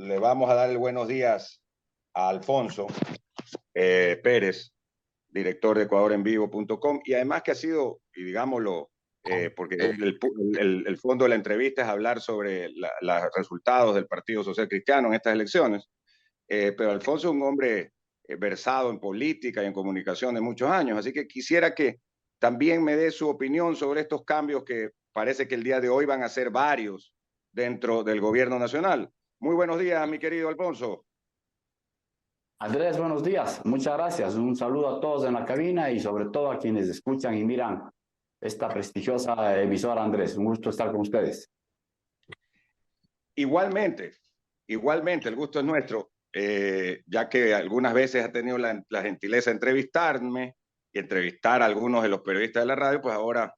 le vamos a dar el buenos días a Alfonso Pérez, director de ecuadorenvivo.com, y además que ha sido, y digámoslo, porque el fondo de la entrevista es hablar sobre los resultados del Partido Social Cristiano en estas elecciones, pero Alfonso es un hombre versado en política y en comunicación de muchos años, así que quisiera que también me dé su opinión sobre estos cambios que parece que el día de hoy van a ser varios dentro del gobierno nacional. Muy buenos días, mi querido Alfonso. Andrés, buenos días. Muchas gracias. Un saludo a todos en la cabina y sobre todo a quienes escuchan y miran esta prestigiosa emisora, Andrés. Un gusto estar con ustedes. Igualmente, el gusto es nuestro, ya que algunas veces ha tenido la gentileza de entrevistarme y entrevistar a algunos de los periodistas de la radio, pues ahora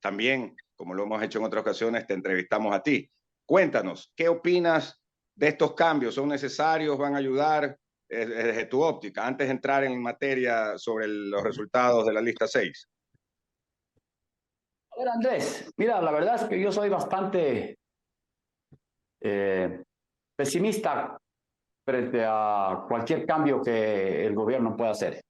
también, como lo hemos hecho en otras ocasiones, te entrevistamos a ti. Cuéntanos, ¿qué opinas de estos cambios? ¿Son necesarios? ¿Van a ayudar desde tu óptica? Antes de entrar en materia sobre los resultados de la lista 6. A ver, Andrés, mira, la verdad es que yo soy bastante pesimista frente a cualquier cambio que el gobierno pueda hacer.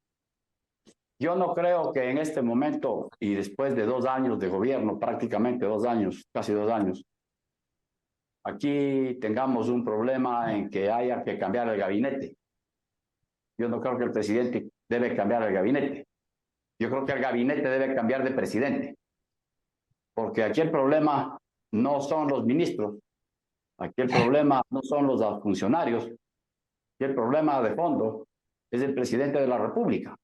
Yo no creo que en este momento, y después de 2 años de gobierno, prácticamente 2 años, casi 2 años, aquí tengamos un problema en que haya que cambiar el gabinete. Yo no creo que el presidente debe cambiar el gabinete. Yo creo que el gabinete debe cambiar de presidente. Porque aquí el problema no son los ministros, aquí el problema no son los funcionarios, aquí el problema de fondo es el presidente de la República,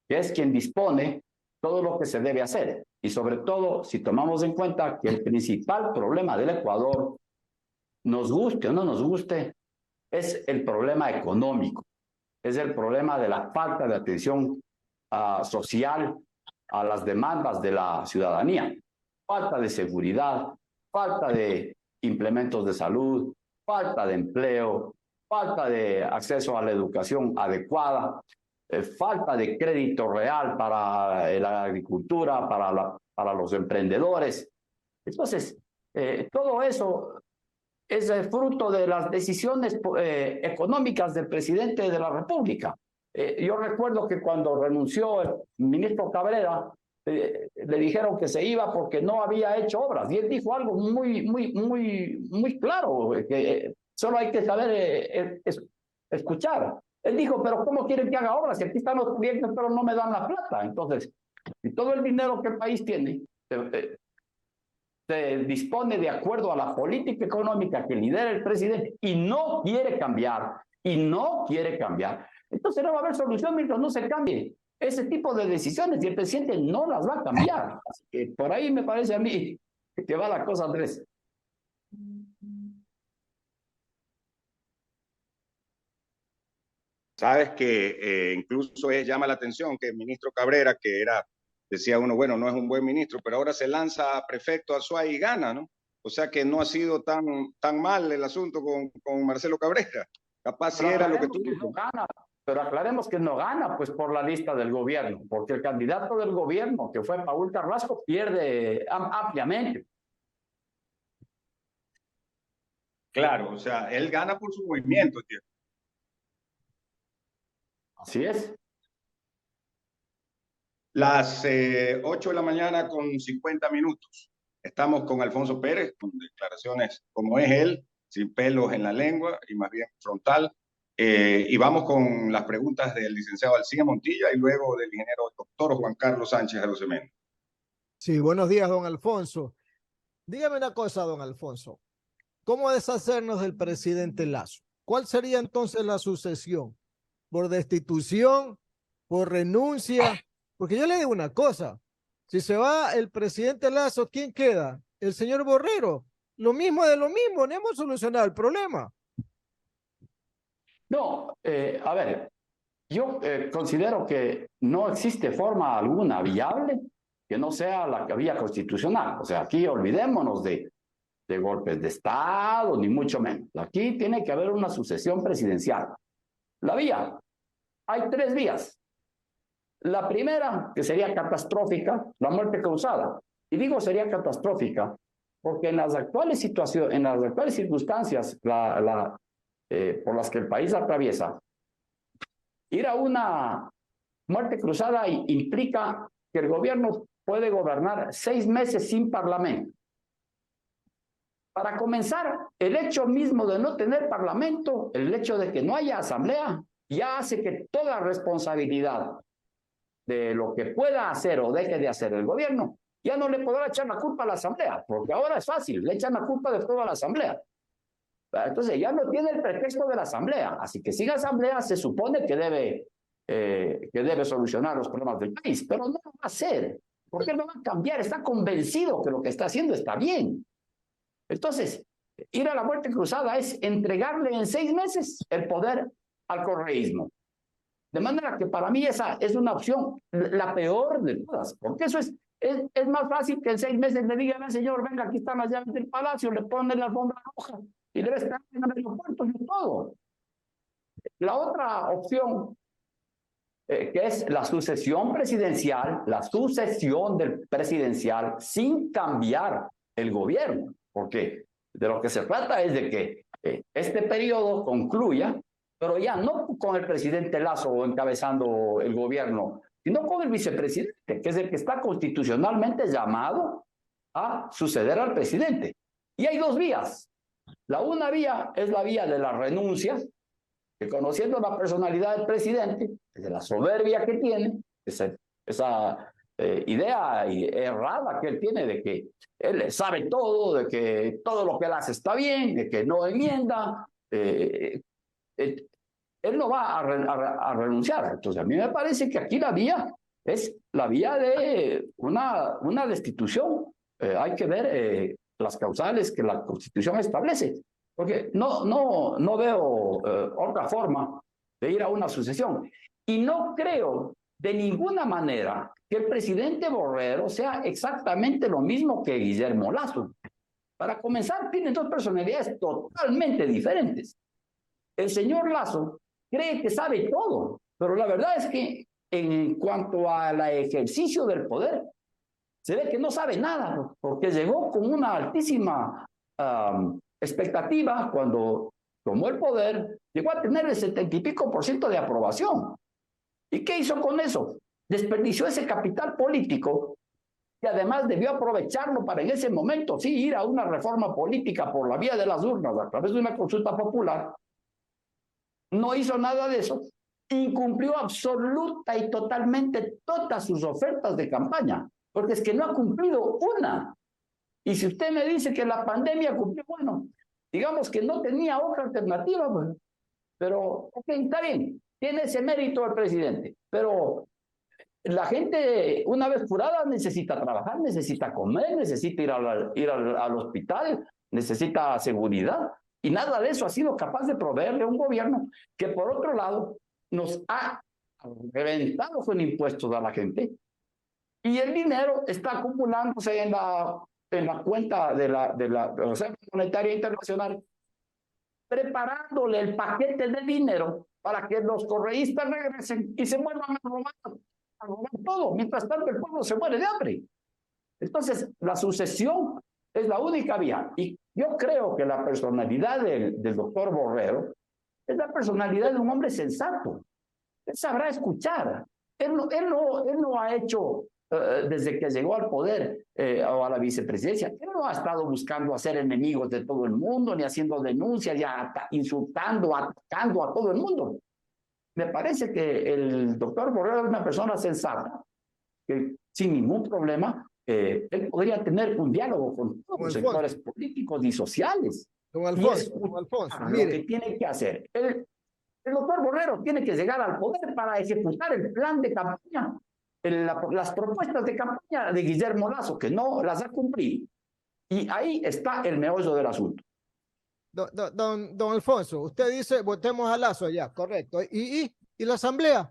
que es quien dispone todo lo que se debe hacer. Y sobre todo, si tomamos en cuenta que el principal problema del Ecuador, nos guste o no nos guste, es el problema económico, es el problema de la falta de atención social a las demandas de la ciudadanía. Falta de seguridad, falta de implementos de salud, falta de empleo, falta de acceso a la educación adecuada, falta de crédito real para la agricultura, para los emprendedores. Entonces, todo eso es el fruto de las decisiones económicas del presidente de la República. Yo recuerdo que cuando renunció el ministro Cabrera, le dijeron que se iba porque no había hecho obras. Y él dijo algo muy claro, que solo hay que saber escuchar. Él dijo, pero ¿cómo quieren que haga obras? Si aquí están los proyectos, pero no me dan la plata. Entonces, y todo el dinero que el país tiene se dispone de acuerdo a la política económica que lidera el presidente y no quiere cambiar, entonces no va a haber solución mientras no se cambie ese tipo de decisiones y el presidente no las va a cambiar. Así que por ahí me parece a mí que va la cosa, Andrés. Sabes que incluso llama la atención que el ministro Cabrera, que era, decía uno, bueno, no es un buen ministro, pero ahora se lanza a prefecto a Azuay y gana, ¿no? O sea que no ha sido tan mal el asunto con Marcelo Cabrera. Capaz si era lo que tú dices. No gana, pero aclaremos que no gana pues por la lista del gobierno, porque el candidato del gobierno, que fue Paul Carrasco, pierde ampliamente. Claro, o sea, él gana por su movimiento, tío. Así es. Las 8 de la mañana con 50 minutos. Estamos con Alfonso Pérez, con declaraciones como es él, sin pelos en la lengua y más bien frontal. Y vamos con las preguntas del licenciado Alcina Montilla y luego del ingeniero doctor Juan Carlos Sánchez Arosemena. Sí, buenos días, don Alfonso. Dígame una cosa, don Alfonso. ¿Cómo deshacernos del presidente Lasso? ¿Cuál sería entonces la sucesión? ¿Por destitución? ¿Por renuncia? Porque yo le digo una cosa. Si se va el presidente Lasso, ¿quién queda? El señor Borrero. Lo mismo de lo mismo, no hemos solucionado el problema. No, a ver, yo considero que no existe forma alguna viable que no sea la vía constitucional. O sea, aquí olvidémonos de golpes de Estado, ni mucho menos. Aquí tiene que haber una sucesión presidencial. La vía, hay 3 vías. La primera, que sería catastrófica, la muerte causada. Y digo sería catastrófica porque en las actuales situaciones, en las actuales circunstancias, la por las que el país atraviesa, ir a una muerte cruzada implica que el gobierno puede gobernar 6 meses sin parlamento. Para comenzar, el hecho mismo de no tener parlamento, el hecho de que no haya asamblea, ya hace que toda responsabilidad de lo que pueda hacer o deje de hacer el gobierno, ya no le podrá echar la culpa a la asamblea, porque ahora es fácil, le echan la culpa de toda la asamblea. Entonces ya no tiene el pretexto de la asamblea, así que sin asamblea se supone que debe solucionar los problemas del país, pero no lo va a hacer, porque él no va a cambiar, está convencido que lo que está haciendo está bien. Entonces, ir a la muerte cruzada es entregarle en 6 meses el poder al correísmo. De manera que para mí esa es una opción, la peor de todas, porque eso es más fácil que en 6 meses le digan al señor, venga, aquí están las llaves del palacio, le ponen la alfombra roja y debe estar en el aeropuerto y todo. La otra opción, que es la sucesión presidencial, la sucesión del presidencial sin cambiar el gobierno, porque de lo que se trata es de que este periodo concluya, pero ya no con el presidente Lasso encabezando el gobierno, sino con el vicepresidente, que es el que está constitucionalmente llamado a suceder al presidente. Y hay 2 vías. La una vía es la vía de la renuncia, que conociendo la personalidad del presidente, de la soberbia que tiene, esa idea errada que él tiene de que él sabe todo, de que todo lo que él hace está bien, de que no enmienda, él no va a renunciar. Entonces a mí me parece que aquí la vía es la vía de una destitución. Hay que ver las causales que la Constitución establece, porque no veo otra forma de ir a una sucesión. Y no creo de ninguna manera que el presidente Borrero sea exactamente lo mismo que Guillermo Lasso. Para comenzar, tienen 2 personalidades totalmente diferentes. El señor Lasso cree que sabe todo, pero la verdad es que en cuanto al ejercicio del poder, se ve que no sabe nada, porque llegó con una altísima expectativa cuando tomó el poder, llegó a tener el 70 y pico % de aprobación. ¿Y qué hizo con eso? Desperdició ese capital político que además debió aprovecharlo para en ese momento sí ir a una reforma política por la vía de las urnas a través de una consulta popular. No hizo nada de eso. Incumplió absoluta y totalmente todas sus ofertas de campaña, porque es que no ha cumplido una. Y si usted me dice que la pandemia cumplió, bueno, digamos que no tenía otra alternativa, pues, pero ok, está bien, tiene ese mérito el presidente, pero la gente una vez curada necesita trabajar, necesita comer, necesita ir al hospital, necesita seguridad, y nada de eso ha sido capaz de proveerle a un gobierno que por otro lado nos ha reventado con impuestos a la gente y el dinero está acumulándose en la cuenta de la Reserva Monetaria Internacional, preparándole el paquete de dinero para que los correístas regresen y se vuelvan a robar todo. Mientras tanto, el pueblo se muere de hambre. Entonces, la sucesión es la única vía. Y yo creo que la personalidad del doctor Borrero es la personalidad de un hombre sensato. Él sabrá escuchar. Él no ha hecho desde que llegó al poder o a la vicepresidencia, él no ha estado buscando hacer enemigos de todo el mundo, ni haciendo denuncias, ya insultando, atacando a todo el mundo. Me parece que el doctor Borrero es una persona sensata, que sin ningún problema, él podría tener un diálogo con todos los sectores políticos y sociales. Don Alfonso, mire, lo que tiene que hacer. El doctor Borrero tiene que llegar al poder para ejecutar el plan de campaña, las propuestas de campaña de Guillermo Lasso, que no las ha cumplido. Y ahí está el meollo del asunto. Don Alfonso, usted dice votemos a Lasso ya, correcto. ¿Y la asamblea?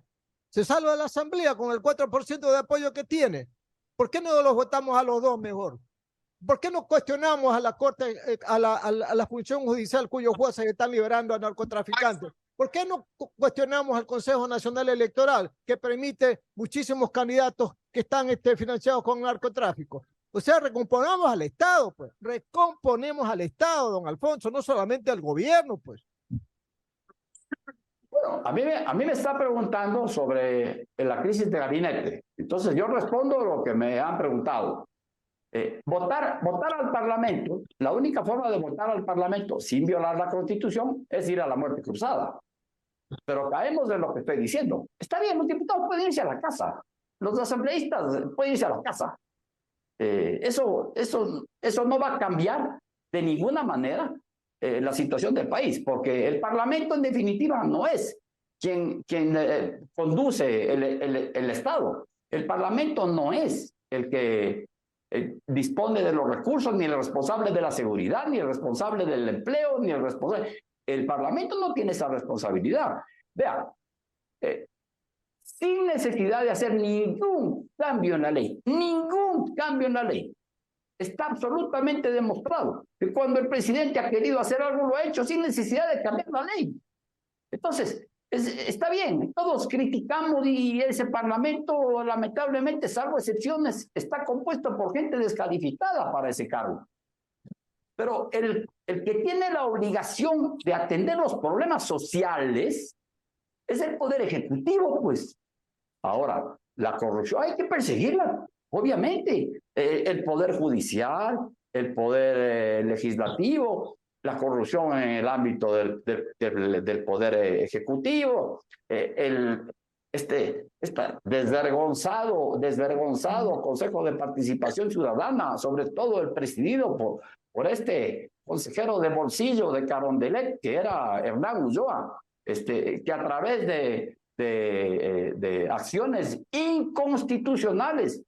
¿Se salva la asamblea con el 4% de apoyo que tiene? ¿Por qué no los votamos a los 2 mejor? ¿Por qué no cuestionamos a la Corte, a la función judicial cuyos jueces están liberando a narcotraficantes? ¿Por qué no cuestionamos al Consejo Nacional Electoral, que permite muchísimos candidatos que están financiados con narcotráfico? O sea, recomponamos al Estado, pues. Recomponemos al Estado, don Alfonso, no solamente al gobierno, pues. Bueno, a mí me está preguntando sobre la crisis de gabinete. Entonces yo respondo lo que me han preguntado. Votar al Parlamento, la única forma de votar al Parlamento sin violar la Constitución es ir a la muerte cruzada. Pero caemos en lo que estoy diciendo. Está bien, los diputados pueden irse a la casa, los asambleístas pueden irse a la casa. Eso no va a cambiar de ninguna manera la situación del país, porque el Parlamento en definitiva no es quien conduce el Estado. El Parlamento no es el que dispone de los recursos, ni el responsable de la seguridad, ni el responsable del empleo, ni el responsable. El Parlamento no tiene esa responsabilidad. Vea, sin necesidad de hacer ningún cambio en la ley, ningún cambio en la ley. Está absolutamente demostrado que cuando el presidente ha querido hacer algo, lo ha hecho sin necesidad de cambiar la ley. Entonces, está bien, todos criticamos y ese Parlamento, lamentablemente, salvo excepciones, está compuesto por gente descalificada para ese cargo. Pero el que tiene la obligación de atender los problemas sociales es el Poder Ejecutivo, pues. Ahora, la corrupción hay que perseguirla, obviamente. El Poder Judicial, el Poder Legislativo, la corrupción en el ámbito del Poder Ejecutivo, desvergonzado Consejo de Participación Ciudadana, sobre todo el presidido por este consejero de bolsillo de Carondelet, que era Hernán Ulloa, que a través de acciones inconstitucionales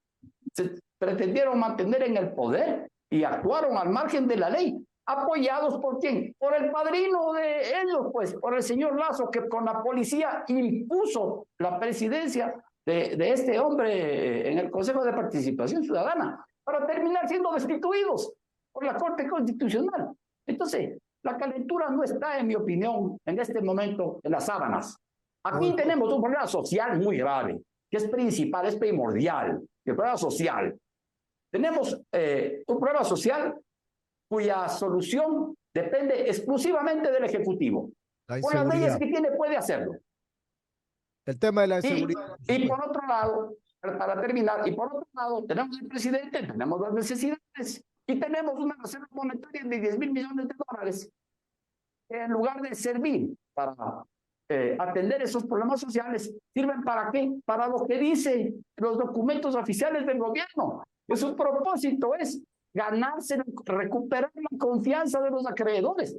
se pretendieron mantener en el poder y actuaron al margen de la ley, apoyados ¿por quién? Por el padrino de ellos, pues, por el señor Lazo, que con la policía impuso la presidencia de este hombre en el Consejo de Participación Ciudadana, para terminar siendo destituidos por la Corte Constitucional. Entonces, la calentura no está, en mi opinión, en este momento en las sábanas. Aquí tenemos un problema social muy grave, que es principal, es primordial, el problema social. Tenemos un problema social cuya solución depende exclusivamente del Ejecutivo. Con las leyes que tiene puede hacerlo. El tema de la inseguridad. Y por otro lado, para terminar, y por otro lado, tenemos el presidente, tenemos las necesidades y tenemos una reserva monetaria de 10,000 millones de dólares. En lugar de servir para atender esos problemas sociales, ¿sirven para qué? Para lo que dicen los documentos oficiales del gobierno. Que su propósito es ganarse, recuperar la confianza de los acreedores.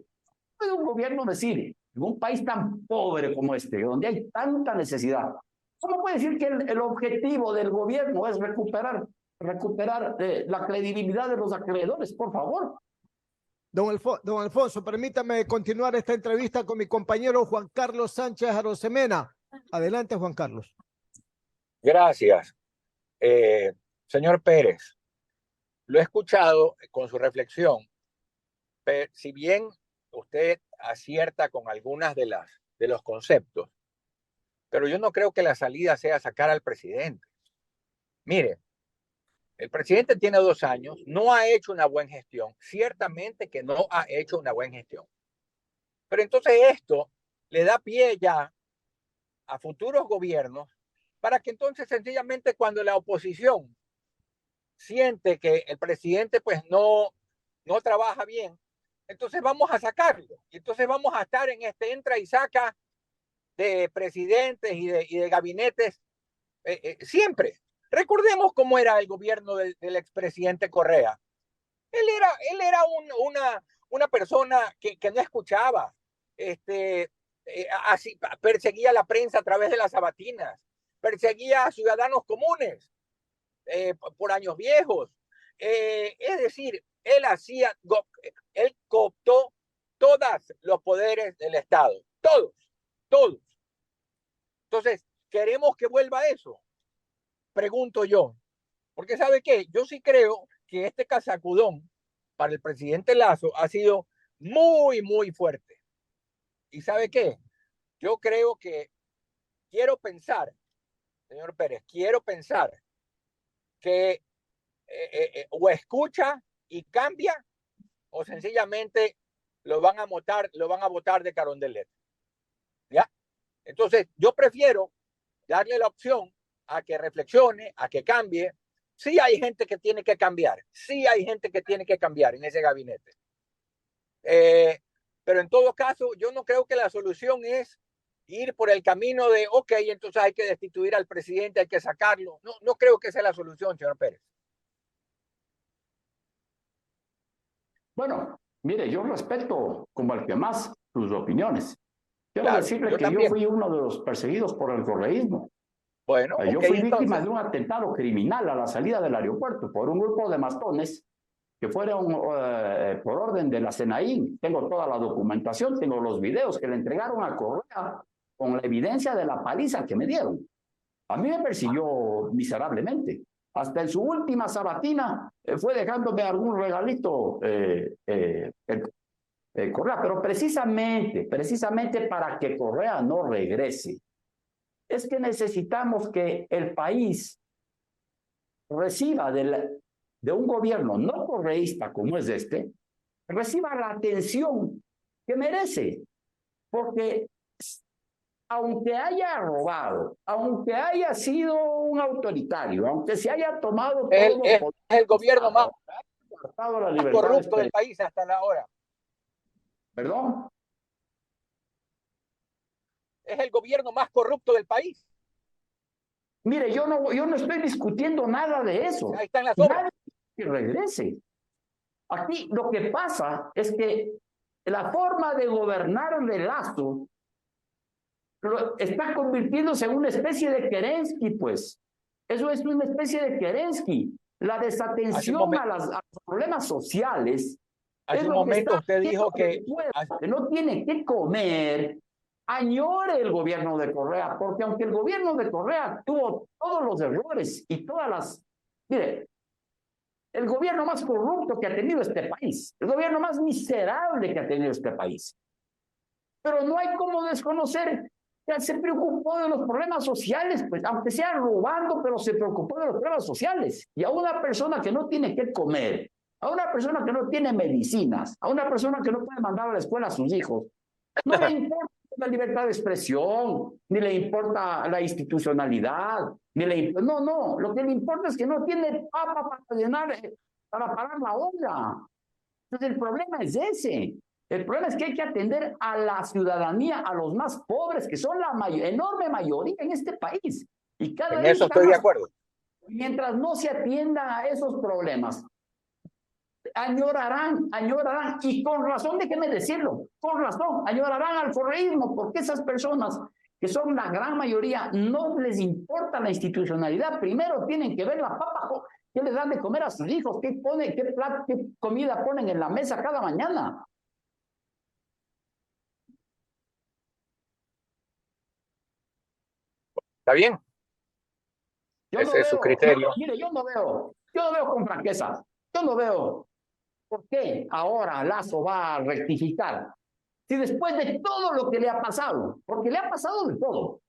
Puede un gobierno decir, en un país tan pobre como este, donde hay tanta necesidad, ¿cómo puede decir que el objetivo del gobierno es recuperar la credibilidad de los acreedores? Por favor. Don Alfonso, permítame continuar esta entrevista con mi compañero Juan Carlos Sánchez Arosemena. Adelante, Juan Carlos. Gracias. Señor Pérez, lo he escuchado con su reflexión, pero si bien usted acierta con algunas de los conceptos, pero yo no creo que la salida sea sacar al presidente. Mire, el presidente tiene 2 años, no ha hecho una buena gestión, ciertamente que no ha hecho una buena gestión. Pero entonces esto le da pie ya a futuros gobiernos para que entonces sencillamente cuando la oposición siente que el presidente pues no trabaja bien, entonces vamos a sacarlo. Y entonces vamos a estar en este entra y saca de presidentes y de gabinetes siempre. Recordemos cómo era el gobierno del expresidente Correa. Él era una persona que no escuchaba, así, perseguía a la prensa a través de las sabatinas, perseguía a ciudadanos comunes por años viejos. Es decir, él cooptó todos los poderes del Estado, todos. Entonces, ¿queremos que vuelva eso? Pregunto yo, porque ¿sabe qué? Yo sí creo que este casacudón para el presidente Lazo ha sido muy, muy fuerte. ¿Y sabe qué? Yo creo que quiero pensar, señor Pérez, que o escucha y cambia o sencillamente lo van a votar de Carondelet. ¿Ya? Entonces, yo prefiero darle la opción a que reflexione, a que cambie. Sí hay gente que tiene que cambiar, sí hay gente que tiene que cambiar en ese gabinete. Pero en todo caso, yo no creo que la solución es ir por el camino de, ok, entonces hay que destituir al presidente, hay que sacarlo. No, no creo que sea la solución, señor Pérez. Bueno, mire, yo respeto como el que más sus opiniones. Quiero Claro, decirle yo que también. yo fui uno de los perseguidos por el correísmo. Bueno, Yo okay, fui víctima entonces. de un atentado criminal a la salida del aeropuerto por un grupo de mastones que fueron por orden de la CNI. Tengo toda la documentación, tengo los videos que le entregaron a Correa con la evidencia de la paliza que me dieron. A mí me persiguió miserablemente. Hasta en su última sabatina fue dejándome algún regalito Correa, pero precisamente para que Correa no regrese, es que necesitamos que el país reciba de un gobierno no correísta como es este, reciba la atención que merece, porque aunque haya robado, aunque haya sido un autoritario, aunque se haya tomado todo Es el gobierno más corrupto del país hasta la hora. ¿Perdón? Es el gobierno más corrupto del país. Mire, yo no estoy discutiendo nada de eso. Ahí están las obras. Nadie que regrese. Aquí lo que pasa es que la forma de gobernar de Lazo está convirtiéndose en una especie de Kerensky, pues. Eso es una especie de Kerensky. La desatención a los problemas sociales. Hace un momento usted dijo que no tiene que comer. Añore el gobierno de Correa, porque aunque el gobierno de Correa tuvo todos los errores y todas las... Mire, el gobierno más corrupto que ha tenido este país, el gobierno más miserable que ha tenido este país. Pero no hay cómo desconocer que se preocupó de los problemas sociales, pues aunque sea robando, pero se preocupó de los problemas sociales. Y a una persona que no tiene que comer, a una persona que no tiene medicinas, a una persona que no puede mandar a la escuela a sus hijos, no le importa la libertad de expresión, ni le importa la institucionalidad, no, lo que le importa es que no tiene papa para llenar, para parar la olla. Entonces el problema es ese. El problema es que hay que atender a la ciudadanía, a los más pobres, que son la enorme mayoría en este país. Y cada vez eso estoy de acuerdo. Mientras no se atienda a esos problemas, añorarán, y con razón, déjenme decirlo, con razón, añorarán al correísmo, porque esas personas que son la gran mayoría, no les importa la institucionalidad, primero tienen que ver la papa, qué les dan de comer a sus hijos, qué comida ponen en la mesa cada mañana. ¿Está bien? Ese es su criterio. Mire, yo no veo con franqueza, yo no veo por qué ahora Lazo va a rectificar. Si después de todo lo que le ha pasado, porque le ha pasado de todo,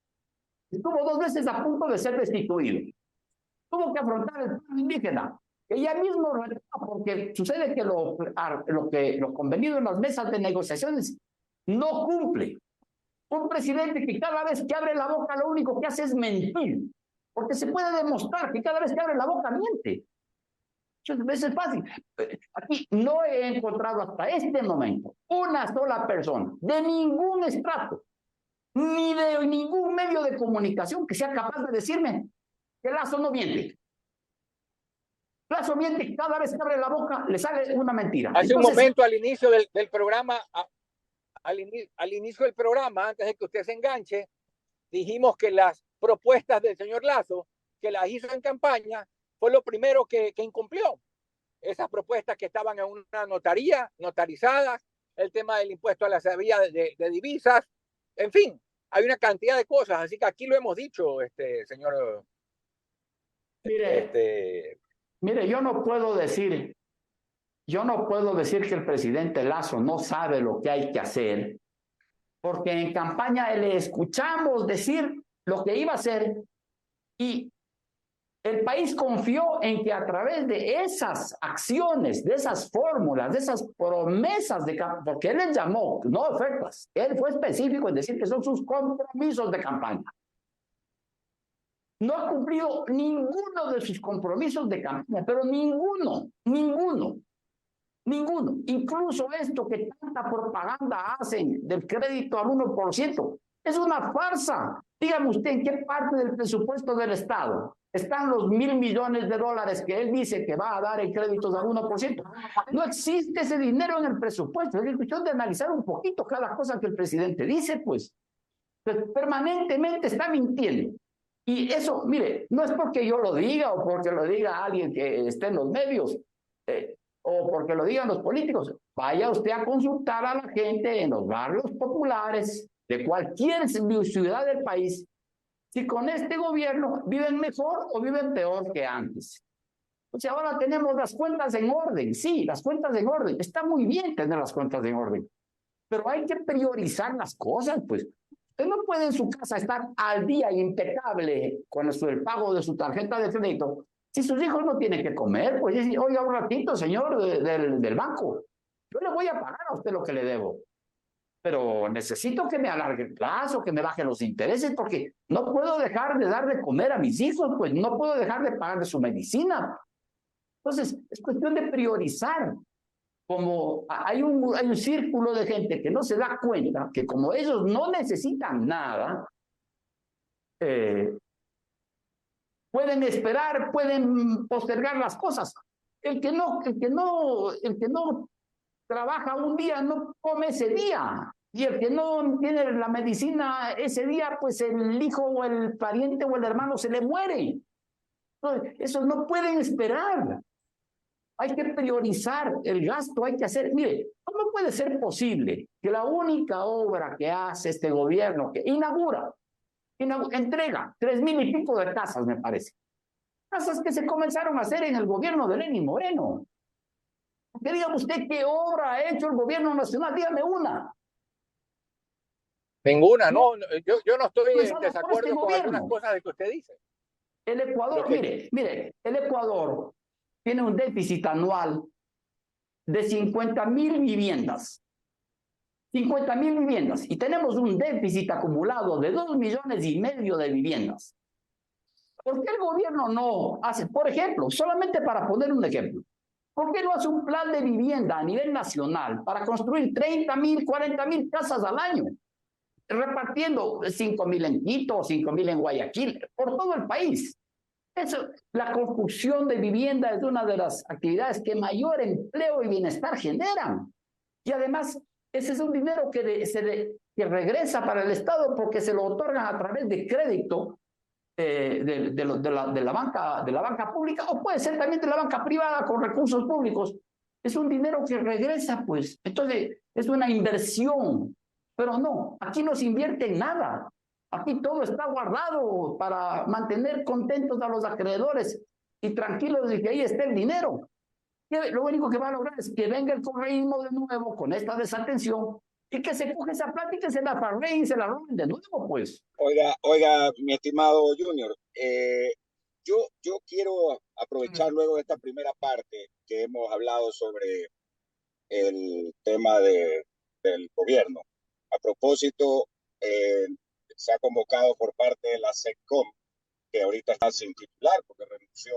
estuvo 2 veces a punto de ser destituido, tuvo que afrontar el pueblo indígena, que ya mismo, porque sucede que lo convenido en las mesas de negociaciones no cumple. Un presidente que cada vez que abre la boca lo único que hace es mentir, porque se puede demostrar que cada vez que abre la boca miente. Entonces es fácil. Aquí no he encontrado hasta este momento una sola persona de ningún estrato, ni de ningún medio de comunicación que sea capaz de decirme que Lazo no miente. Lazo miente, cada vez que abre la boca le sale una mentira. Hace un momento al inicio del programa, al inicio del programa, antes de que usted se enganche, dijimos que las propuestas del señor Lazo, que las hizo en campaña, fue lo primero que incumplió. Esas propuestas que estaban en una notaría, notarizadas, el tema del impuesto a la salida de divisas, en fin, hay una cantidad de cosas, así que aquí lo hemos dicho, señor. Mire, yo no puedo decir que el presidente Lazo no sabe lo que hay que hacer, porque en campaña le escuchamos decir lo que iba a hacer y El país confió en que a través de esas acciones, de esas fórmulas, de esas promesas, porque él les llamó, no ofertas, él fue específico en decir que son sus compromisos de campaña. No ha cumplido ninguno de sus compromisos de campaña, pero ninguno. Incluso esto que tanta propaganda hacen del crédito al 1%, es una farsa. Dígame usted, ¿en qué parte del presupuesto del Estado están los $1.000 millones que él dice que va a dar en créditos al 1%? No existe ese dinero en el presupuesto. Es cuestión de analizar un poquito cada cosa que el presidente dice, pues. Permanentemente está mintiendo. Y eso, mire, no es porque yo lo diga o porque lo diga alguien que esté en los medios o porque lo digan los políticos. Vaya usted a consultar a la gente en los barrios populares de cualquier ciudad del país si con este gobierno viven mejor o viven peor que antes. O sea, ahora tenemos las cuentas en orden. Sí, las cuentas en orden. Está muy bien tener las cuentas en orden, pero hay que priorizar las cosas, pues. Usted no puede en su casa estar al día impecable con el pago de su tarjeta de crédito. Si sus hijos no tienen que comer, pues dice, oiga, un ratito, señor del banco, yo le voy a pagar a usted lo que le debo, pero necesito que me alargue el plazo, que me bajen los intereses, porque no puedo dejar de dar de comer a mis hijos, pues no puedo dejar de pagar de su medicina. Entonces, es cuestión de priorizar. Como hay un círculo de gente que no se da cuenta que como ellos no necesitan nada, pueden esperar, pueden postergar las cosas. El que no trabaja un día no come ese día. Y el que no tiene la medicina ese día, pues el hijo o el pariente o el hermano se le muere. Entonces, esos no pueden esperar. Hay que priorizar el gasto, hay que hacer. Mire, ¿cómo puede ser posible que la única obra que hace este gobierno, que entrega 3,000 y pico de casas, me parece? Casas que se comenzaron a hacer en el gobierno de Lenín Moreno. Que diga usted qué obra ha hecho el gobierno nacional, dígame una. Ninguna, no. Yo no estoy en este desacuerdo con algunas cosas de que usted dice. El Ecuador, mire, el Ecuador tiene un déficit anual de 50,000 viviendas. 50,000 viviendas. Y tenemos un déficit acumulado de 2,5 millones de viviendas. ¿Por qué el gobierno no hace, por ejemplo, solamente para poner un ejemplo, por qué no hace un plan de vivienda a nivel nacional para construir 30,000, 40,000 casas al año? Repartiendo 5,000 en Quito, 5,000 en Guayaquil, por todo el país. Eso, la construcción de vivienda es una de las actividades que mayor empleo y bienestar generan. Y además, ese es un dinero que regresa para el Estado porque se lo otorgan a través de crédito de la banca pública, o puede ser también de la banca privada con recursos públicos. Es un dinero que regresa, pues. Entonces, es una inversión. Pero no, aquí no se invierte en nada. Aquí todo está guardado para mantener contentos a los acreedores y tranquilos de que ahí esté el dinero. Lo único que va a lograr es que venga el correísmo de nuevo con esta desatención y que se coge esa plata y que se la farreen y se la roben de nuevo, pues. Oiga, mi estimado Junior, yo quiero aprovechar luego de esta primera parte que hemos hablado sobre el tema del gobierno. A propósito, se ha convocado por parte de la SECCOM, que ahorita está sin titular porque renunció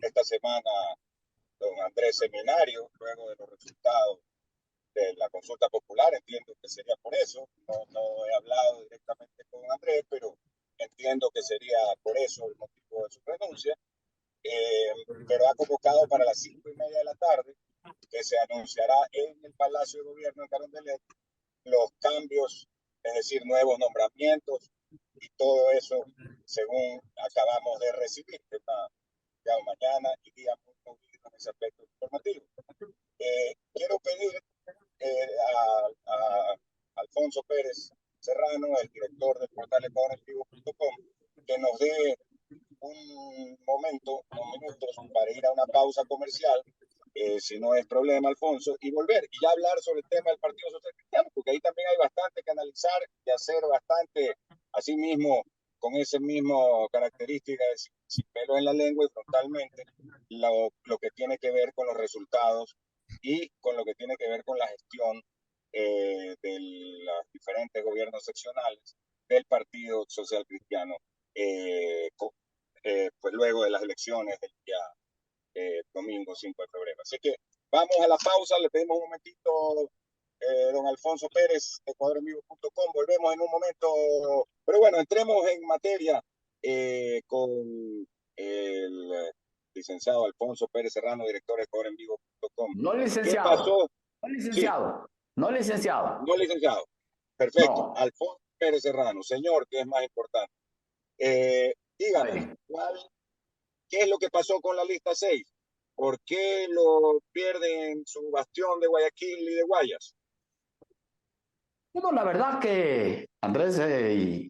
esta semana don Andrés Seminario, luego de los resultados de la consulta popular. Entiendo que sería por eso. No he hablado directamente con Andrés, pero entiendo que sería por eso el motivo de su renuncia. Pero ha convocado para las 5:30 de la tarde, que se anunciará en el Palacio de Gobierno de Carondelet los cambios, es decir, nuevos nombramientos y todo eso, según acabamos de recibir. Ya mañana y día muy movido en ese aspecto informativo. Quiero pedir a Alfonso Pérez Serrano, el director del portal ecuadorenvivo.com, que nos dé un momento, unos minutos, para ir a una pausa comercial, si no es problema, Alfonso, y volver y ya hablar sobre el tema del Partido Social Cristiano, porque ahí también hay bastante que analizar y hacer bastante, así mismo, con ese mismo característica de sin pelo en la lengua y frontalmente lo que tiene que ver con los resultados y con lo que tiene que ver con la gestión de los diferentes gobiernos seccionales del Partido Social Cristiano, pues luego de las elecciones del día domingo 5 de febrero. Así que vamos a la pausa, le pedimos un momentito, don Alfonso Pérez, ecuadorenvivo.com, volvemos en un momento, pero bueno, entremos en materia con el licenciado Alfonso Pérez Serrano, director de ecuadorenvivo.com. No licenciado. ¿Qué pasó? No licenciado. Sí. No licenciado. No licenciado. Perfecto. No. Alfonso Pérez Serrano, señor, que es más importante. Dígame, ¿qué es lo que pasó con la lista 6? ¿Por qué lo pierden su bastión de Guayaquil y de Guayas? Bueno, la verdad que Andrés y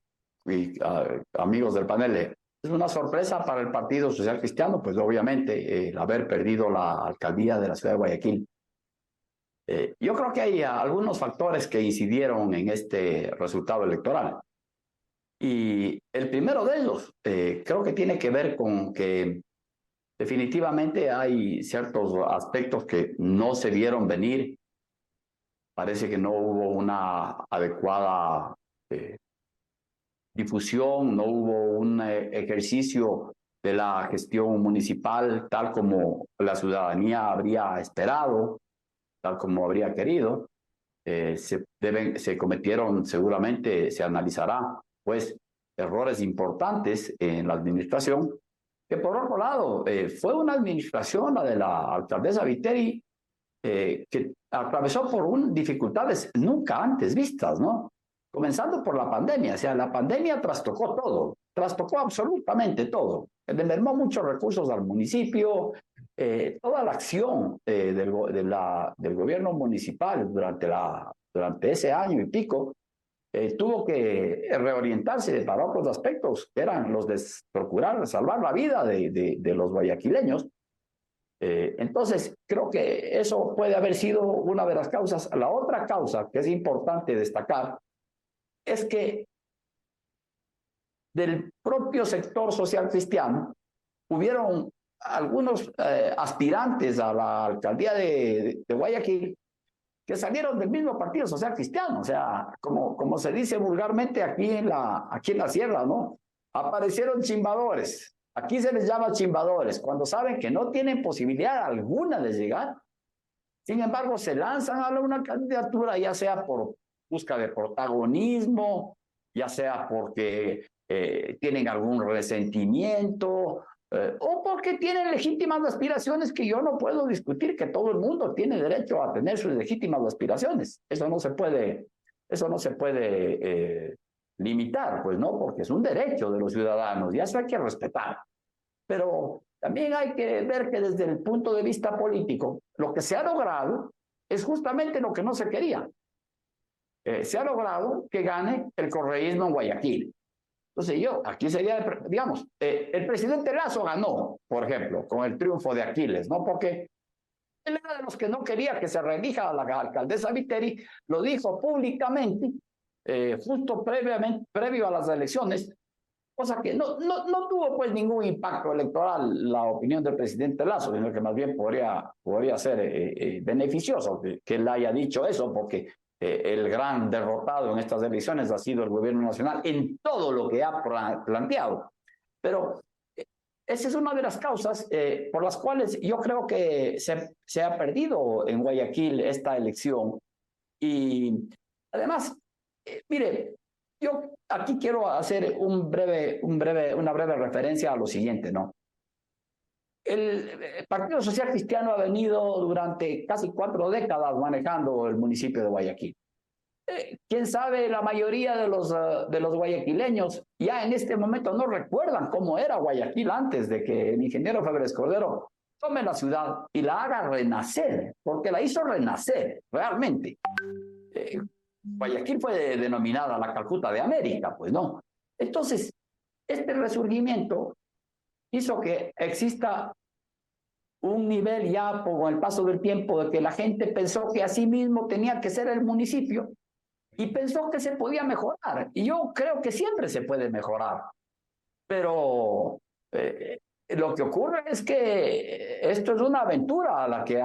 amigos del panel, es una sorpresa para el Partido Social Cristiano, pues obviamente el haber perdido la alcaldía de la ciudad de Guayaquil. Yo creo que hay algunos factores que incidieron en este resultado electoral. Y el primero de ellos creo que tiene que ver con que definitivamente hay ciertos aspectos que no se vieron venir. Parece que no hubo una adecuada difusión, no hubo un ejercicio de la gestión municipal tal como la ciudadanía habría esperado, tal como habría querido. Se cometieron, seguramente se analizará, pues, errores importantes en la administración, que por otro lado fue una administración, la de la alcaldesa Viteri, que atravesó por dificultades nunca antes vistas, ¿no? Comenzando por la pandemia, o sea, la pandemia trastocó todo, trastocó absolutamente todo, le mermó muchos recursos al municipio, toda la acción del gobierno municipal durante ese año y pico tuvo que reorientarse para otros aspectos, que eran los de procurar salvar la vida de los guayaquileños. Entonces, creo que eso puede haber sido una de las causas. La otra causa que es importante destacar es que del propio sector social cristiano hubieron algunos aspirantes a la alcaldía de Guayaquil que salieron del mismo Partido Social Cristiano, o sea, como se dice vulgarmente aquí en la sierra, ¿no? Aparecieron chimbadores. Aquí se les llama chimbadores, cuando saben que no tienen posibilidad alguna de llegar. Sin embargo, se lanzan a una candidatura, ya sea por busca de protagonismo, ya sea porque tienen algún resentimiento, o porque tienen legítimas aspiraciones que yo no puedo discutir, que todo el mundo tiene derecho a tener sus legítimas aspiraciones. Eso no se puede limitar, pues no, porque es un derecho de los ciudadanos y eso hay que respetar. Pero también hay que ver que desde el punto de vista político, lo que se ha logrado es justamente lo que no se quería. Se ha logrado que gane el correísmo en Guayaquil. Entonces aquí sería, digamos, el presidente Lasso ganó, por ejemplo, con el triunfo de Aquiles, ¿no? Porque él era de los que no quería que se reelija a la alcaldesa Viteri, lo dijo públicamente, justo previo a las elecciones, cosa que no tuvo pues ningún impacto electoral la opinión del presidente Lasso, sino que más bien podría ser beneficioso que él haya dicho eso, porque el gran derrotado en estas elecciones ha sido el gobierno nacional en todo lo que ha planteado. Pero esa es una de las causas por las cuales yo creo que se ha perdido en Guayaquil esta elección. Y además, mire, yo aquí quiero hacer una breve referencia a lo siguiente, ¿no? El Partido Social Cristiano ha venido durante casi 4 décadas manejando el municipio de Guayaquil. Quién sabe, la mayoría de los guayaquileños ya en este momento no recuerdan cómo era Guayaquil antes de que el ingeniero Febres Cordero tome la ciudad y la haga renacer, porque la hizo renacer realmente. Guayaquil fue denominada la Calcuta de América, pues no. Entonces, este resurgimiento hizo que exista un nivel ya con el paso del tiempo de que la gente pensó que así mismo tenía que ser el municipio y pensó que se podía mejorar. Y yo creo que siempre se puede mejorar. Pero lo que ocurre es que esto es una aventura a la que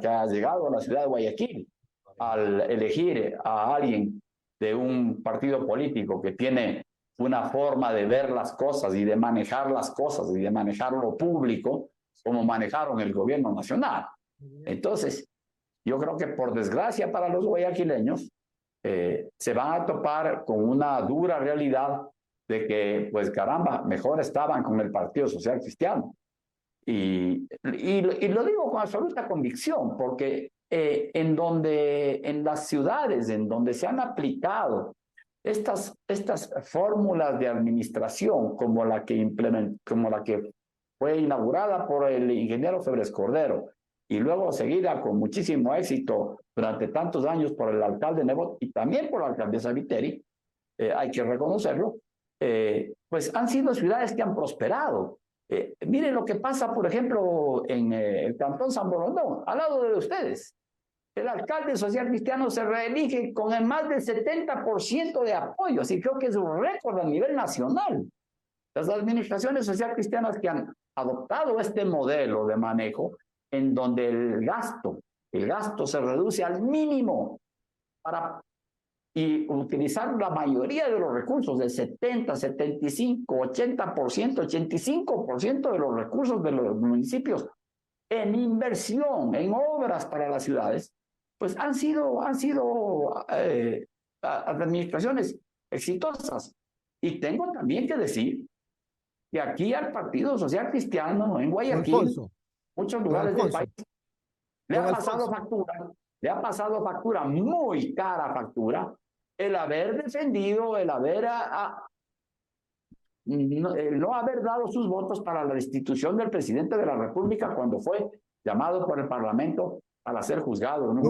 ha llegado la ciudad de Guayaquil al elegir a alguien de un partido político que tiene una forma de ver las cosas y de manejar las cosas y de manejar lo público como manejaron el gobierno nacional. Entonces, yo creo que por desgracia para los guayaquileños se van a topar con una dura realidad de que, pues caramba, mejor estaban con el Partido Social Cristiano. Y lo digo con absoluta convicción, porque en las ciudades en donde se han aplicado estas fórmulas de administración, como la que fue inaugurada por el ingeniero Febres Cordero, y luego seguida con muchísimo éxito durante tantos años por el alcalde Nebot y también por la alcaldesa Viteri, hay que reconocerlo, pues han sido ciudades que han prosperado. Miren lo que pasa, por ejemplo, en el Cantón San Borondón, al lado de ustedes. El alcalde social cristiano se reelige con el más del 70% de apoyo, así creo que es un récord a nivel nacional. Las administraciones social cristianas que han adoptado este modelo de manejo, en donde el gasto se reduce al mínimo y utilizar la mayoría de los recursos, del 70, 75, 80%, 85% de los recursos de los municipios en inversión, en obras para las ciudades, pues han sido administraciones exitosas. Y tengo también que decir que aquí al Partido Social Cristiano en Guayaquil, muchos lugares del país, le ha pasado factura, muy cara factura, el haber defendido, el no haber dado sus votos para la destitución del presidente de la República cuando fue llamado por el Parlamento para ser juzgado, ¿no?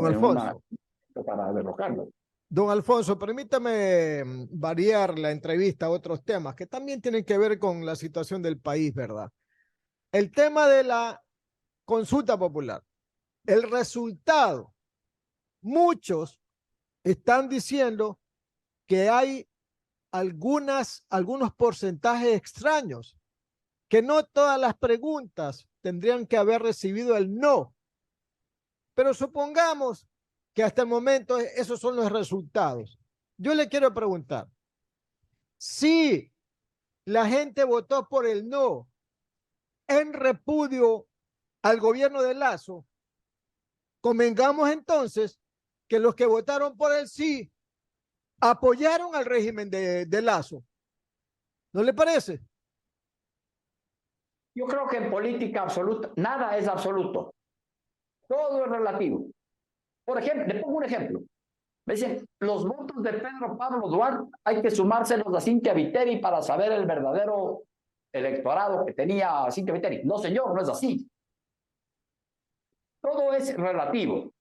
Para derrocarlo. Don Alfonso, permítame variar la entrevista a otros temas que también tienen que ver con la situación del país, ¿verdad? El tema de la consulta popular, el resultado. Muchos están diciendo que hay algunos porcentajes extraños, que no todas las preguntas tendrían que haber recibido el no. Pero supongamos que hasta el momento esos son los resultados. Yo le quiero preguntar, si la gente votó por el no en repudio al gobierno de Lazo, convengamos entonces que los que votaron por el sí apoyaron al régimen de Lazo. ¿No le parece? Yo creo que en política absoluta nada es absoluto. Todo es relativo. Por ejemplo, le pongo un ejemplo. Me dicen, los votos de Pedro Pablo Duarte hay que sumárselos a Cynthia Viteri para saber el verdadero electorado que tenía Cynthia Viteri. No, señor, no es así. Todo es relativo.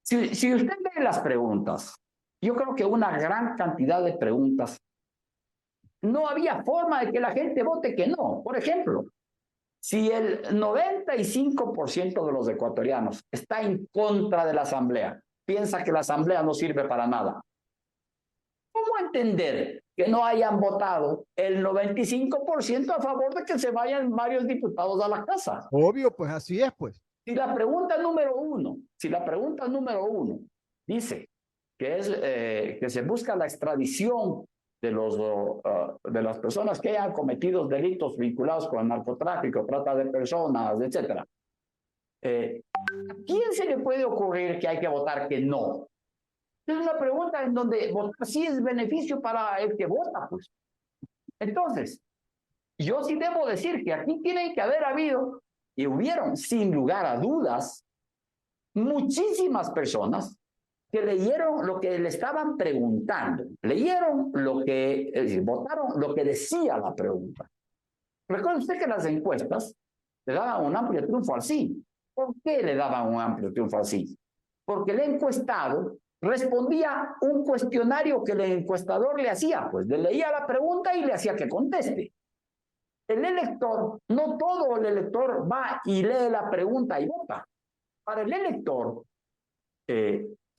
Si usted ve las preguntas, yo creo que una gran cantidad de preguntas, no había forma de que la gente vote que no. Por ejemplo, si el 95% de los ecuatorianos está en contra de la Asamblea, piensa que la Asamblea no sirve para nada, ¿cómo entender que no hayan votado el 95% a favor de que se vayan varios diputados a la casa? Obvio, pues así es, pues. Si la pregunta número uno dice que se busca la extradición de las personas que hayan cometido delitos vinculados con el narcotráfico, trata de personas, etcétera, ¿a quién se le puede ocurrir que hay que votar que no? Es una pregunta en donde votar sí es beneficio para el que vota, pues. Entonces, yo sí debo decir que aquí tiene que haber habido y hubieron, sin lugar a dudas, muchísimas personas que leyeron lo que le estaban preguntando, leyeron votaron lo que decía la pregunta. Recuerde usted que las encuestas le daban un amplio triunfo al sí. ¿Por qué le daban un amplio triunfo al sí? Porque el encuestado respondía un cuestionario que el encuestador le hacía, pues le leía la pregunta y le hacía que conteste. El elector, no todo el elector va y lee la pregunta y vota. Para el elector,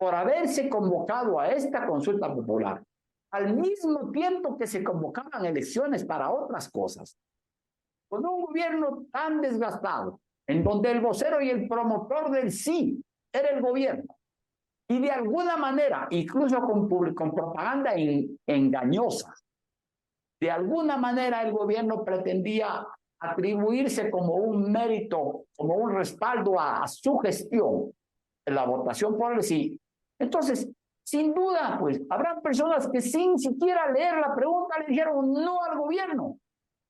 por haberse convocado a esta consulta popular, al mismo tiempo que se convocaban elecciones para otras cosas, con un gobierno tan desgastado, en donde el vocero y el promotor del sí era el gobierno, y de alguna manera, incluso con propaganda engañosa, de alguna manera el gobierno pretendía atribuirse como un mérito, como un respaldo a su gestión, en la votación por el sí. Entonces, sin duda, pues, habrá personas que sin siquiera leer la pregunta le dijeron no al gobierno.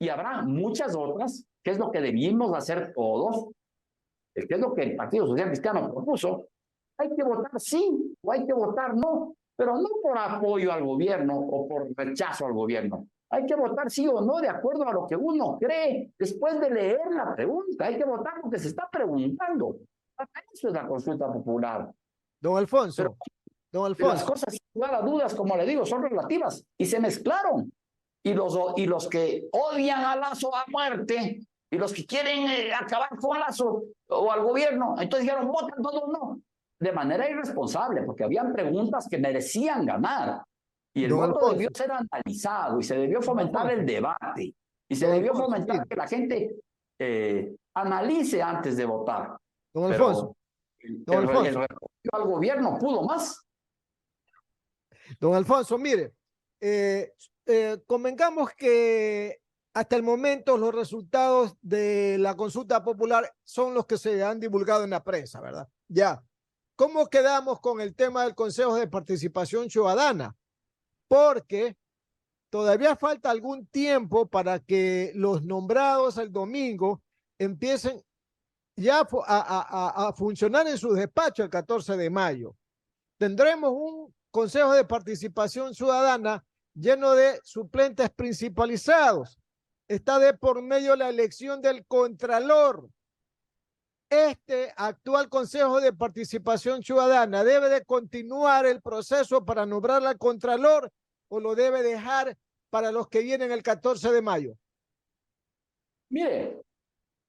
Y habrá muchas otras, que es lo que debimos hacer todos, que es lo que el Partido Social Cristiano propuso. Hay que votar sí o hay que votar no, pero no por apoyo al gobierno o por rechazo al gobierno. Hay que votar sí o no de acuerdo a lo que uno cree después de leer la pregunta. Hay que votar lo que se está preguntando. Eso es la consulta popular. Don Alfonso, Las cosas, sin lugar a dudas, como le digo, son relativas y se mezclaron. Y los que odian a Lazo a muerte y los que quieren acabar con Lazo o al gobierno, entonces dijeron, votan todos no. De manera irresponsable, porque habían preguntas que merecían ganar. Y el voto debió ser analizado y se debió fomentar el debate. Y se debió fomentar que la gente analice antes de votar. Don Alfonso. El recorrido al gobierno pudo más. Don Alfonso, mire, convengamos que hasta el momento los resultados de la consulta popular son los que se han divulgado en la prensa, ¿verdad? Ya. ¿Cómo quedamos con el tema del Consejo de Participación Ciudadana? Porque todavía falta algún tiempo para que los nombrados el domingo empiecen ya a funcionar en su despacho el 14 de mayo. Tendremos un Consejo de Participación Ciudadana lleno de suplentes principalizados. Está de por medio la elección del Contralor. Este actual Consejo de Participación Ciudadana debe de continuar el proceso para nombrar al Contralor o lo debe dejar para los que vienen el 14 de mayo. Mire,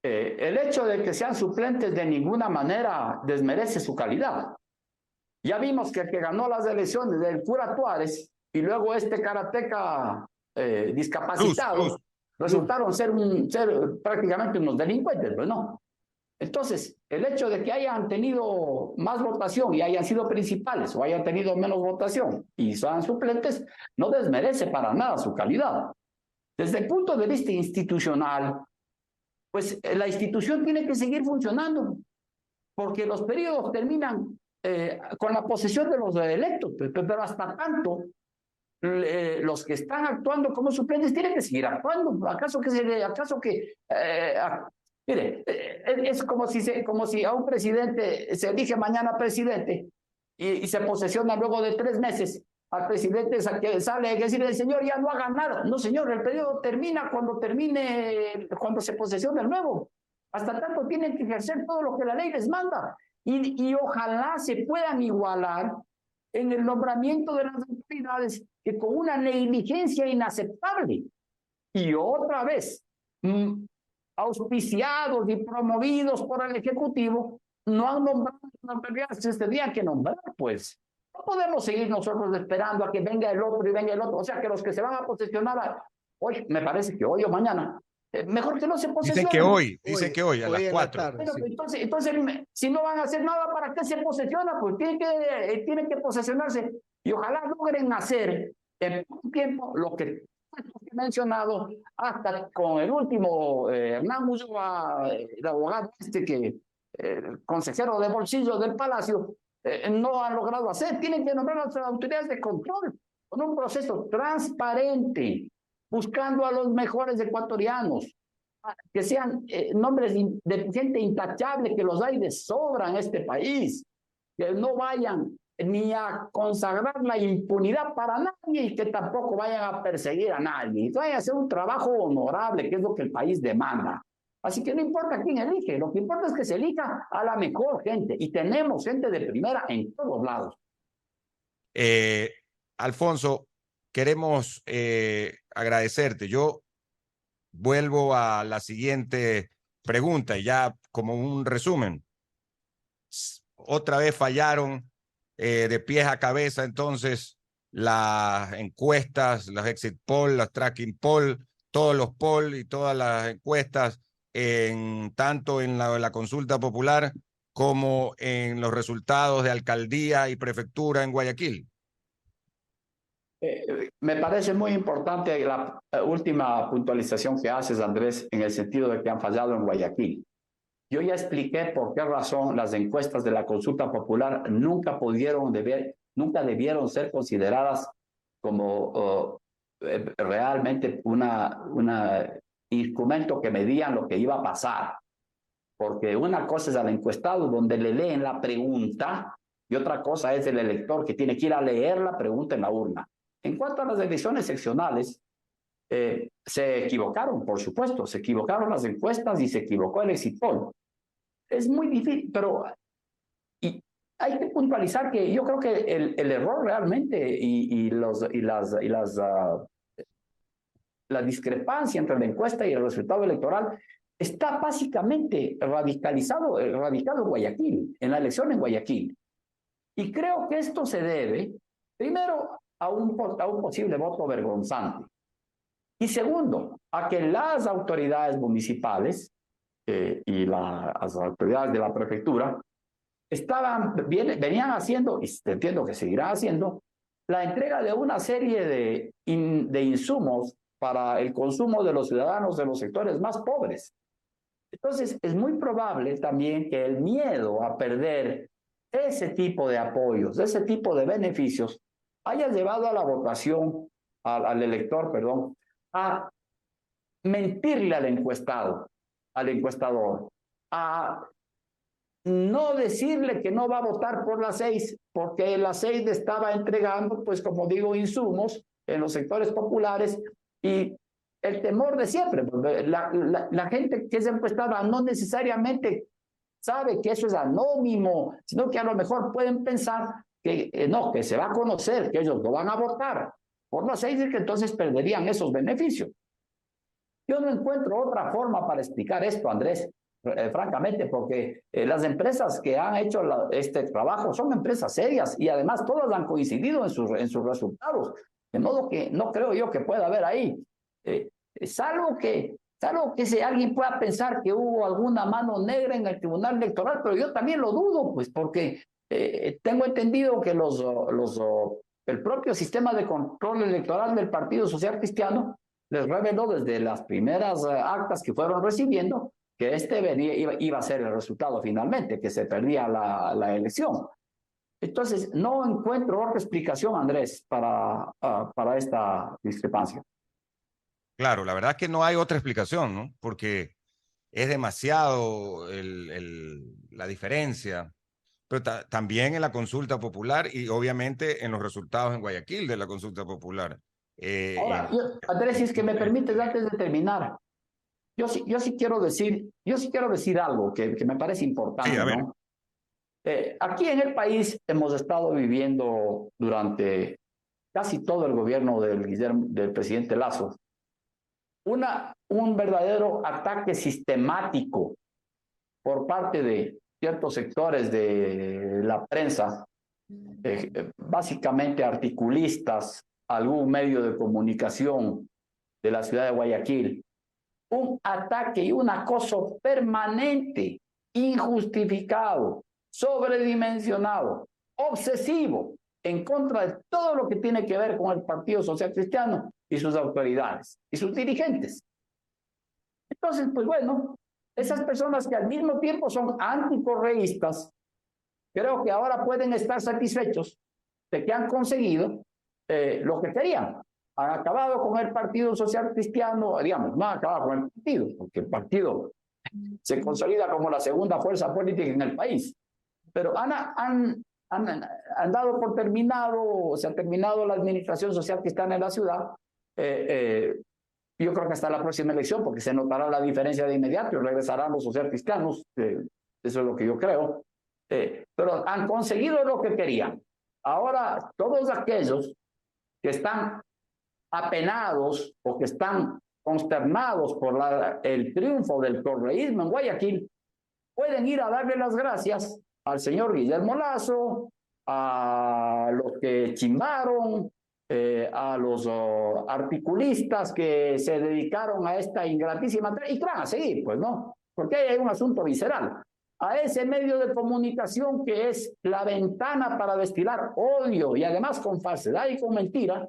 el hecho de que sean suplentes de ninguna manera desmerece su calidad. Ya vimos que el que ganó las elecciones del cura Tuárez y luego este karateca discapacitados resultaron ser prácticamente unos delincuentes, pues no. Entonces, el hecho de que hayan tenido más votación y hayan sido principales o hayan tenido menos votación y sean suplentes, no desmerece para nada su calidad. Desde el punto de vista institucional, pues la institución tiene que seguir funcionando, porque los periodos terminan con la posesión de los electos, pero hasta tanto los que están actuando como suplentes tienen que seguir actuando. Mire, es como si a un presidente se elige mañana presidente y se posesiona luego de 3 meses. Al presidente que sale a decirle, el señor ya no haga nada. No, señor, el periodo termina cuando se posesiona el nuevo. Hasta tanto tienen que ejercer todo lo que la ley les manda. Y ojalá se puedan igualar en el nombramiento de las autoridades que con una negligencia inaceptable. Y otra vez, auspiciados y promovidos por el Ejecutivo, no han nombrado las autoridades que se tendrían que nombrar, pues. No podemos seguir nosotros esperando a que venga el otro y venga el otro. O sea, que los que se van a posesionar hoy, me parece que hoy o mañana, mejor que no se posesionen. Dicen que hoy, a las 4. Bueno, sí. Entonces, si no van a hacer nada, ¿para qué se posesiona? Pues tienen que posesionarse. Y ojalá logren hacer en poco tiempo lo que he mencionado, hasta con el último Hernán Ulloa, el abogado consejero de bolsillo del Palacio, no han logrado hacer. Tienen que nombrar a las autoridades de control con un proceso transparente, buscando a los mejores ecuatorianos, que sean nombres de gente intachable, que los hay de sobra en este país, que no vayan ni a consagrar la impunidad para nadie y que tampoco vayan a perseguir a nadie. Vayan a hacer un trabajo honorable, que es lo que el país demanda. Así que no importa quién elige, lo que importa es que se elija a la mejor gente, y tenemos gente de primera en todos lados. Alfonso, queremos agradecerte. Yo vuelvo a la siguiente pregunta y ya como un resumen. Otra vez fallaron de pies a cabeza entonces las encuestas, las exit poll, las tracking poll, todos los poll y todas las encuestas, tanto en la consulta popular como en los resultados de alcaldía y prefectura en Guayaquil? Me parece muy importante la última puntualización que haces, Andrés, en el sentido de que han fallado en Guayaquil. Yo ya expliqué por qué razón las encuestas de la consulta popular nunca debieron ser consideradas como realmente un instrumento que medían lo que iba a pasar. Porque una cosa es al encuestado donde le leen la pregunta y otra cosa es el elector que tiene que ir a leer la pregunta en la urna. En cuanto a las elecciones seccionales, se equivocaron, por supuesto, se equivocaron las encuestas y se equivocó el exit poll. Es muy difícil, pero hay que puntualizar que yo creo que el error realmente la discrepancia entre la encuesta y el resultado electoral está básicamente radicado en Guayaquil, en la elección en Guayaquil. Y creo que esto se debe, primero, a un posible voto vergonzante. Y segundo, a que las autoridades municipales y las autoridades de la prefectura venían haciendo, y entiendo que seguirán haciendo, la entrega de una serie de insumos para el consumo de los ciudadanos de los sectores más pobres. Entonces, es muy probable también que el miedo a perder ese tipo de apoyos, ese tipo de beneficios, haya llevado a la votación, al elector, perdón, a mentirle al encuestador, a no decirle que no va a votar por la 6, porque la 6 estaba entregando, pues como digo, insumos en los sectores populares y el temor de siempre. La gente que es encuestada no necesariamente sabe que eso es anónimo, sino que a lo mejor pueden pensar que no, que se va a conocer, que ellos no van a votar por la 6 y que entonces perderían esos beneficios. Yo no encuentro otra forma para explicar esto, Andrés, francamente, porque las empresas que han hecho este trabajo son empresas serias y además todas han coincidido en sus resultados, de modo que no creo yo que pueda haber ahí, salvo que si alguien pueda pensar que hubo alguna mano negra en el Tribunal Electoral, pero yo también lo dudo, pues porque tengo entendido que el propio sistema de control electoral del Partido Social Cristiano les reveló desde las primeras actas que fueron recibiendo que iba a ser el resultado finalmente, que se perdía la elección. Entonces, no encuentro otra explicación, Andrés, para esta discrepancia. Claro, la verdad es que no hay otra explicación, ¿no? Porque es demasiado la diferencia, pero también en la consulta popular y obviamente en los resultados en Guayaquil de la consulta popular. Ahora, Andrés, si es que me permites, antes de terminar, yo sí quiero decir algo que me parece importante, sí, ¿no? Aquí en el país hemos estado viviendo durante casi todo el gobierno del presidente Lasso un verdadero ataque sistemático por parte de ciertos sectores de la prensa, básicamente articulistas, algún medio de comunicación de la ciudad de Guayaquil, un ataque y un acoso permanente, injustificado, sobredimensionado, obsesivo, en contra de todo lo que tiene que ver con el Partido Social Cristiano y sus autoridades y sus dirigentes. Entonces, pues bueno, esas personas que al mismo tiempo son anticorreístas, creo que ahora pueden estar satisfechos de que han conseguido lo que querían. Han acabado con el Partido Social Cristiano, digamos, no han acabado con el partido, porque el partido se consolida como la segunda fuerza política en el país. Pero han dado por terminado, se ha terminado la administración social que está en la ciudad. Yo creo que hasta la próxima elección, porque se notará la diferencia de inmediato y regresarán los social cristianos, eso es lo que yo creo. Pero han conseguido lo que querían. Ahora, todos aquellos que están apenados o que están consternados por el triunfo del correísmo en Guayaquil, pueden ir a darle las gracias al señor Guillermo Lasso, a los que chimbaron, a los articulistas que se dedicaron a esta ingratísima, y que van a seguir, pues, ¿no? Porque hay un asunto visceral. A ese medio de comunicación que es la ventana para destilar odio y además con falsedad y con mentira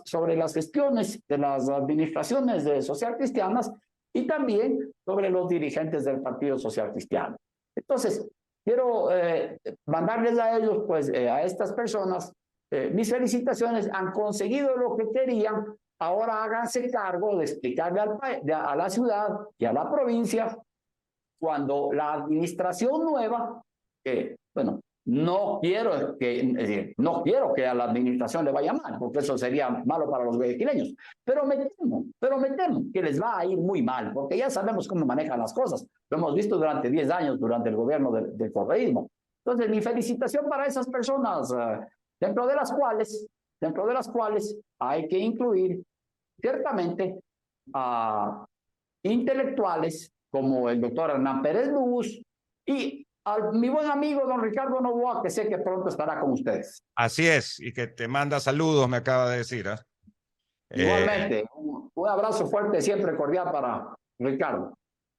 sobre las gestiones de las administraciones de social cristianas y también sobre los dirigentes del Partido Social Cristiano. Entonces, quiero mandarles a ellos, pues, a estas personas, mis felicitaciones, han conseguido lo que querían, ahora háganse cargo de explicarle a la ciudad y a la provincia cuando la administración nueva, bueno, no quiero que a la administración le vaya mal, porque eso sería malo para los guayaquileños, pero me temo que les va a ir muy mal, porque ya sabemos cómo manejan las cosas, lo hemos visto durante 10 años, durante el gobierno del correísmo. Entonces, mi felicitación para esas personas, dentro de las cuales hay que incluir ciertamente a intelectuales como el doctor Hernán Pérez Luz y a mi buen amigo don Ricardo Novoa, que sé que pronto estará con ustedes. Así es, y que te manda saludos, me acaba de decir. Igualmente, un abrazo fuerte, siempre cordial para Ricardo.